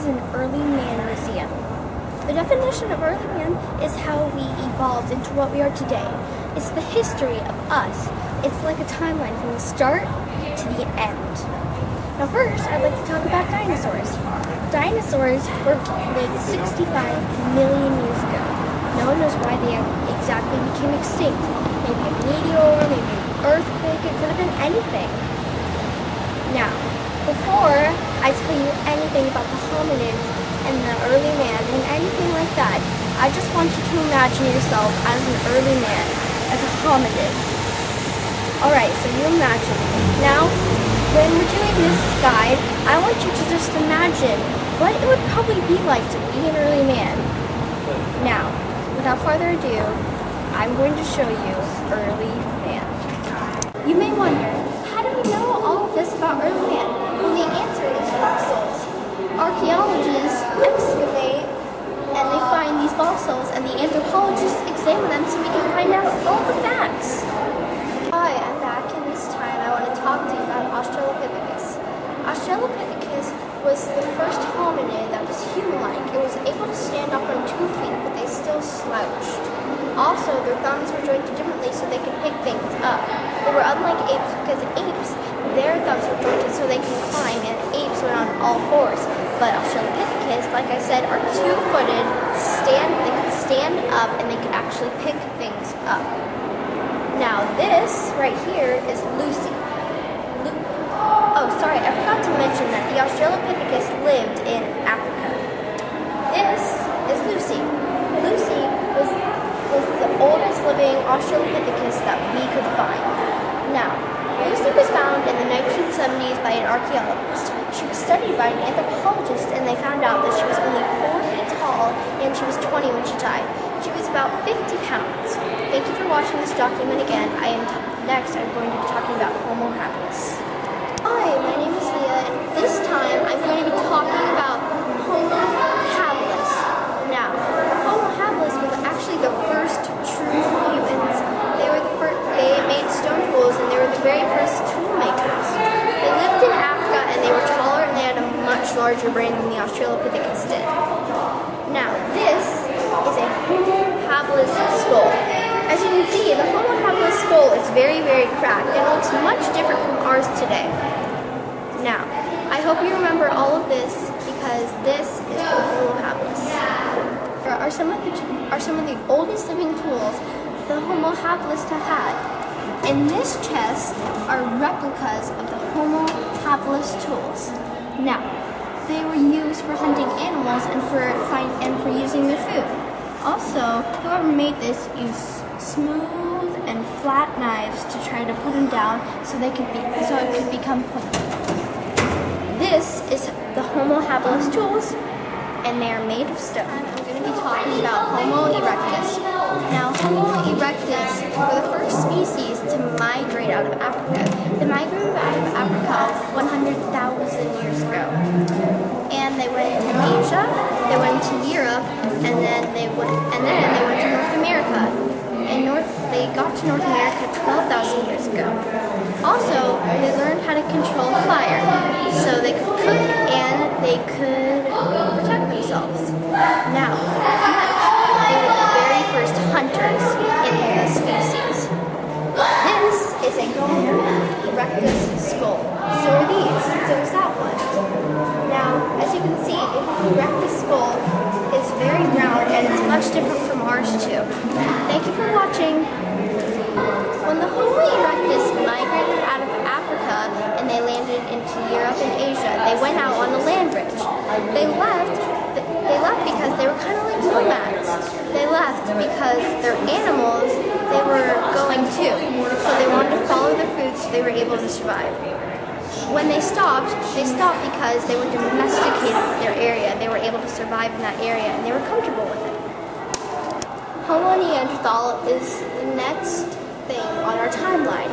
is an early man museum. The definition of early man is how we evolved into what we are today. It's the history of us. It's like a timeline from the start to the end. Now first, I'd like to talk about dinosaurs. Dinosaurs lived 65 million years ago. No one knows why they exactly became extinct. Maybe a meteor, maybe an earthquake, it could have been anything. Now, before I tell you anything about the hominids and the early man and anything like that, I just want you to imagine yourself as an early man, as a hominid. Alright, so you imagine. Now, when we're doing this guide, I want you to just imagine what it would probably be like to be an early man. Now, without further ado, I'm going to show you early man. You may wonder, how do we know all of this about early man? Well, the answer is fossils. Archaeologists excavate and they find these fossils, and the anthropologists examine them so we can find out all the facts. Hi, I'm back, and this time I want to talk to you about Australopithecus. Australopithecus was the first hominid that was human-like. It was able to stand up on 2 feet, but they still slouched. Also, their thumbs were jointed differently so they could pick things up. They were unlike apes because apes, their thumbs were jointed so they can climb, and apes went on all fours. But Australopithecus, like I said, are 2-footed, they could stand up, and they could actually pick things up. Now this right here is Lucy. Oh, sorry, I forgot to mention that the Australopithecus lived in Africa. This is Lucy. Lucy was the oldest living Australopithecus that we could find. Now, Lucy was found in the 1970s by an archaeologist. She was studied by an anthropologist, and they found out that she was only 4 feet tall and she was 20 when she died. She was about 50 pounds. Thank you for watching this document again. Next, I'm going to be talking about Homo habilis. Hi, my name is Leah, and this time I'm going to be talking about Homo habilis. Now, Homo habilis was actually the first true humans. They made stone tools, and they were the very first tool makers. They lived in Africa, and they were taller, and they had a much larger brain than the Australopithecus did. Now, this is a Homo habilis skull. As you can see, the Homo habilis skull is very, very cracked and looks much different from ours today. Now, I hope you remember all of this because this is the Homo habilis. Are some of the oldest living tools the Homo habilis have had. In this chest are replicas of the Homo habilis tools. Now, they were used for hunting animals and for using their food. Also, whoever made this used smooth and flat knives to try to put them down so it could become pointy. This is the Homo habilis tools, and they are made of stone. I'm going to be talking about Homo erectus. Now, Homo erectus were the first species to migrate out of Africa. They migrated out of Africa 100,000 years ago. And they went to Asia, they went to Europe, and then they went to North America. They got to North America 12,000 years ago. Also, they learned how to control fire, so they could cook and they could protect themselves. Now, they were the very first hunters in the species. This is a Homo erectus skull. So are these. So is that one. Now, as you can see, the Homo erectus skull is very round and it's much different from ours too. Thank you for watching. When the Homo erectus migrated out of Africa and they landed into Europe and Asia, they went out on the land bridge. They left because they were kind of like nomads. They left because their animals, they were going too. So they wanted to follow their food so they were able to survive. When they stopped because they were domesticated with their area. They were able to survive in that area and they were comfortable with it. Homo neanderthal is the next thing on our timeline.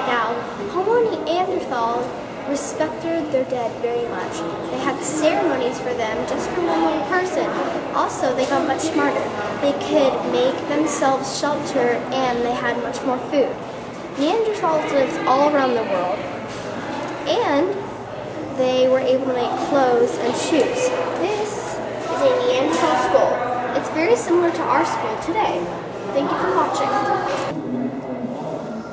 Now, Homo neanderthal respected their dead very much. They had ceremonies for them just for one person. Also, they got much smarter. They could make themselves shelter and they had much more food. Neanderthals lived all around the world. And they were able to make clothes and shoes. This is a Neanderthal skull. It's very similar to our skull today. Thank you for watching.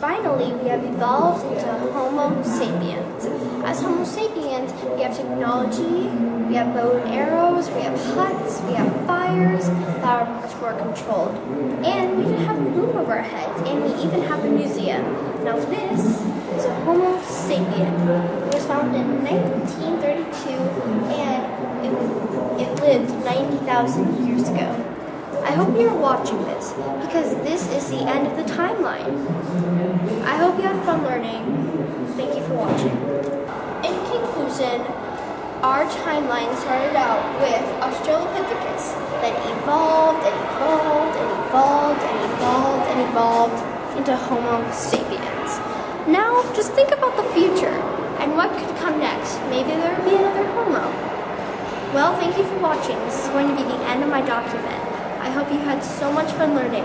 Finally, we have evolved into Homo sapiens. As Homo sapiens, we have technology, we have bow and arrows, we have huts, we have fires that are much more controlled. And we even have a roof over our heads, and we even have a museum. Now this is a Homo sapien. It was found in 1932, and it lived 90,000 years ago. I hope you're watching this, because this is the end of the timeline. I hope you had fun learning. Thank you for watching. In conclusion, our timeline started out with Australopithecus, then evolved and evolved and evolved and evolved and evolved into Homo sapiens. Now, just think about the future and what could come next. Maybe there will be another Homo. Well, thank you for watching. This is going to be the end of my document. I hope you had so much fun learning.